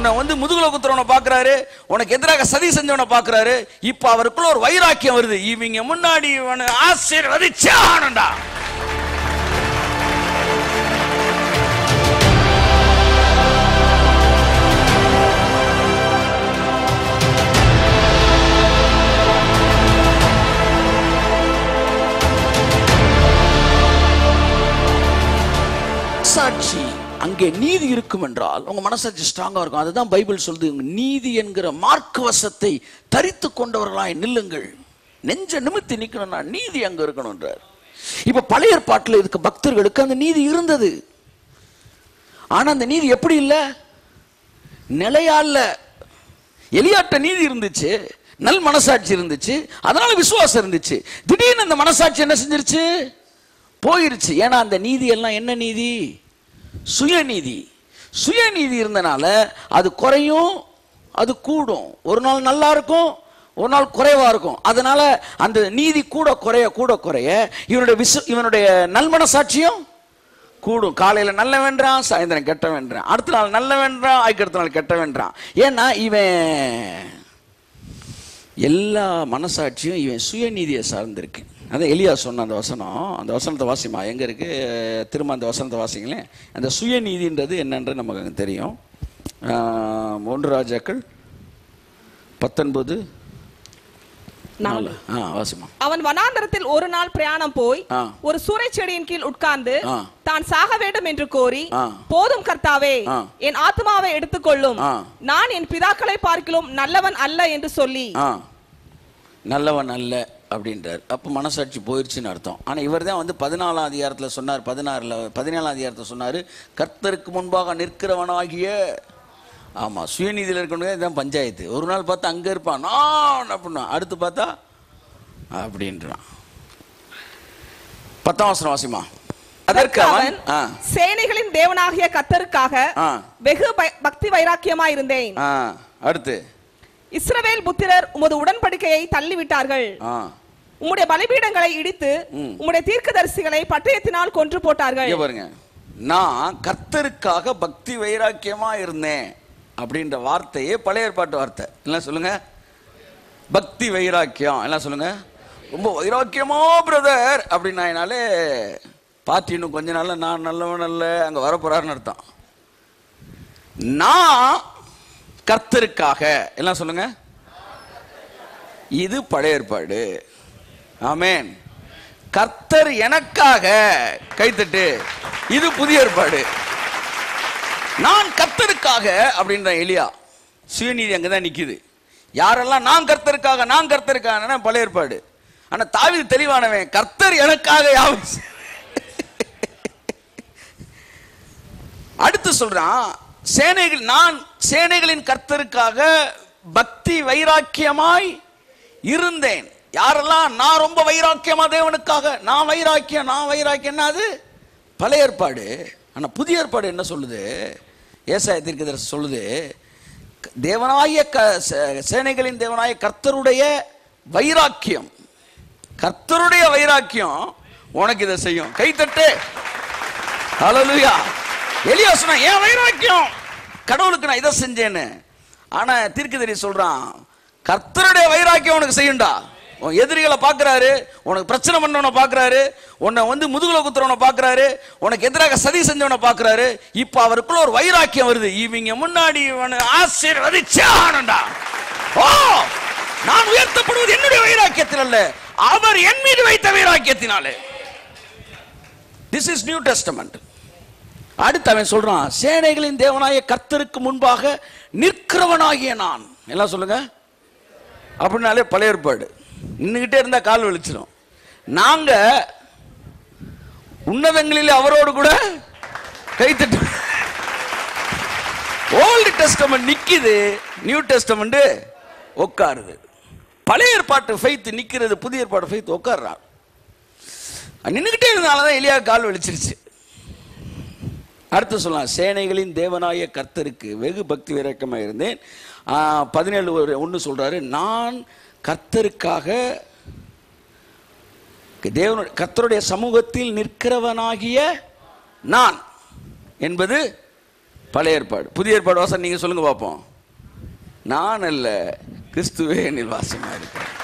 உன்னை வந்து முதுகுல குத்துறவனை பார்க்கிறாரு, உனக்கு எதிராக சதி செஞ்சவனை பார்க்கிறாரு. இப்ப அவருக்குள்ள ஒரு வைராக்கியம் வருது, இவங்க முன்னாடி இவனை ஆசீர்வதிச்சே ஆகணும்டா. மனசாட்சி அங்கே நீதி இருக்கும் என்றால் உங்க மனசாட்சி ஸ்ட்ராங்கா இருக்கும். அதுதான் பைபிள் சொல்லுது, நீதி என்கிற மார்க்கவசத்தை தரித்து கொண்டவர்களாய் நில்லுங்கள். நெஞ்ச நிமித்தி நிக்கணும்னா நீதி அங்க இருக்கணும்ன்றார். இப்ப பழைய ஏற்பாட்டில் இருக்க பக்தர்களுக்கு அந்த நீதி இருந்தது. ஆனா அந்த நீதி எப்படி இல்ல, நிலையா இல்ல. எலியாட்ட நீதி இருந்துச்சு, நல் மனசாட்சி இருந்துச்சு, அதனால விசுவாசம் இருந்துச்சு. திடீர்னு அந்த மனசாட்சி என்ன செஞ்சிருச்சு, போயிருச்சு. ஏன்னா அந்த நீதி எல்லாம் என்ன நீதி, சுயநீதி. சுயநீதி இருந்தனால அது குறையும், அது கூடும். ஒரு நாள் நல்லா இருக்கும், ஒரு நாள் குறைவா இருக்கும். அதனால அந்த நீதி கூட குறைய கூட குறைய இவனுடைய நல்மனசாட்சியும் கூடும். காலையில நல்ல வேண்டான், சாயந்தரம் கெட்ட வேண்டான், அடுத்த நாள் நல்ல வேண்டான், அதுக்கு அடுத்த நாள் கெட்ட வேண்டான். ஏன்னா இவன் எல்லா மனசாட்சியும் இவன் சுயநீதியை சார்ந்திருக்கு. அதான் எலியா சொன்ன அந்த வசனம், அந்த வசனத்தை வாசிமா, எங்க இருக்கு, திரும்ப அந்த வசனத்தை வாசிங்களேன். அந்த சுயநீதின்றது என்னன்றது நமக்கு தெரியும். 1 ராஜாக்கள் 19 வாசிமா. அவன் வனாந்தரத்தில் ஒரு நாள் பிரயாணம் போய் ஒரு சூரை செடியின் கீழ் உட்கார்ந்து தான் சாக வேண்டும் என்று கோரி, போதும் கர்த்தாவே, என் ஆத்மாவை எடுத்துக்கொள்ளும், நான் என் பிதாக்களை பார்க்கிலும் நல்லவன் அல்ல என்று சொல்லி, நல்லவன் அல்ல அப்படின்றார். அப்ப மனசாட்சி போயிருச்சுன்னு அர்த்தம். ஆனா இவர் தான் வந்து 14ஆம் அதிகாரத்துல சொன்னார், 17ஆம் அதிகாரத்துல சொன்னாரு, கர்த்தருக்கு முன்பாக நிற்கிறவனாகிய. ஆமா, சுயநீதியில் இருக்கணும். இதுதான் பஞ்சாயத்து. ஒரு நாள் பார்த்தா அங்க இருப்பான் நான் அப்படின்னா, அடுத்து பார்த்தா அப்படின்றான். 10ஆம் வசனம் வாசிமா. அதற்கு அவன், சேனைகளின் தேவனாகிய கர்த்தருக்காக வெகு பக்தி வைராக்கியமாய் இருந்தேன். அடுத்து, இஸ்ரவேல் புத்திரர் உமது உடன்படிக்கையை தள்ளிவிட்டார்கள், உம்முடைய பலிபீடங்களை இடித்து உம்முடைய தீர்க்கதரிசிகளை பட்டயத்தினால் கொன்று போட்டார்கள். பாருங்க, நான் கர்த்தருக்காக பக்தி வைராக்கியமா இருந்தேன் அப்படின்ற வார்த்தையே பழைய ஏற்பாட்டு வார்த்தை. எல்லாம் சொல்லுங்க, பக்தி வைராக்கியம். எல்லாம் சொல்லுங்க, ரொம்ப வைராக்கியமா பிரதர் அப்படின்னாலே பார்த்து இன்னும் கொஞ்ச நாள்ல நான் நல்லவன் அல்ல அங்க வரப்போறாருன்னு அர்த்தம். நான் கர்த்தருக்காக. எல்லாம் சொல்லுங்க, இது பழைய ஏற்பாடு. ஆமென். கர்த்தர் எனக்காக, கைத்தட்டு, இது புதிய ஏற்பாடு. நான் கர்த்தருக்காக அப்படின்ற எலியா சுயநீதி அங்கதான் நிக்குது. யாரெல்லாம் நான் கர்த்தருக்காக நான் கர்த்தருக்காக பழைய ஏற்பாடு. ஆனா தாவீது தெளிவானவன், கர்த்தர் எனக்காக யாவும். அடுத்து சொல்றான், நான் சேனைகளின் கர்த்தருக்காக பக்தி வைராக்கியமாய் இருந்தேன். யாரெல்லாம் நான் ரொம்ப வைராக்கியமா தேவனுக்காக, நான் வைராக்கியம் அது பழைய ஏற்பாடு. ஆனா புதிய ஏற்பாடு என்ன சொல்லுது, ஏசாயா தீர்க்கதரிசி சொல்லுது, தேவனாய சேனைகளின் தேவனாய கர்த்தருடைய வைராக்கியம், கர்த்தருடைய வைராக்கியம் உனக்கு இதை செய்யும். கைத்தட்டு, ஹல்லேலூயா. எலியா சொன்னா, ஏன் வைராக்கியம், கடவுளுக்கு நான் இதை செஞ்சேன்னு. ஆனா தீர்க்கதரிசி சொல்றான், கர்த்தருடைய வைராக்கியம் உனக்கு செய்யுண்டா. உன் எதிரிகளை பார்க்கிறாரு, உனக்கு பிரச்சனை பண்ணவனை பார்க்கிறாரு, உன்னை வந்து முதுகுல குத்துறவனை பார்க்கிறாரு, உனக்கு எதிராக சதி செஞ்சவனை பார்க்கிறாரு. இப்ப அவருக்குள்ள ஒரு வைராக்கியம் வருது, இவங்க முன்னாடி இவனை ஆசீர்வதிச்சே ஆகணும்டா. ஓ, நான் உயர்த்தப்படுவது என்னுடைய வைராக்கியத்தில் அல்ல, அவர் என் மீது வைத்த வைராக்கியத்தினாலே. This is new testament. அடுத்து அவன் சொல்றான், சேனைகளின் தேவனாய கர்த்தருக்கு முன்பாக நிற்கிறவனாகிய நான். எல்லாம் சொல்லுங்க, அப்படின்னாலே பழைய ஏற்பாடு. நின்னுகிட்டே இருந்தா கால் வலிச்சிடும். நாங்க உன்னதங்களில் அவரோடு கூட கைத்தட்டு. ஓல்டு டெஸ்டமெண்ட் நிக்குது, நியூ டெஸ்டமெண்ட் உட்காருது. பழைய ஏற்பாட்டு ஃபெய்த் நிக்கிறது, புதிய ஏற்பாட்டு ஃபெய்த் உட்கார்றான். நின்னுகிட்டே இருந்தனாலதான் எலியா கால் வலிச்சிருச்சு. அடுத்து சொல்லலாம், சேனைகளின் தேவனாய கர்த்தருக்கு வெகு பக்தி வைராக்கியமாக இருந்தேன். 17:1 சொல்றாரு, நான் கர்த்தருக்காக கர்த்தருடைய சமூகத்தில் நிற்கிறவனாகிய நான் என்பது பழைய ஏற்பாடு. புதிய ஏற்பாடு வாசம் நீங்க சொல்லுங்க பார்ப்போம். நான் அல்ல, கிறிஸ்துவே என்னில் வாசமா இருக்கிறார்.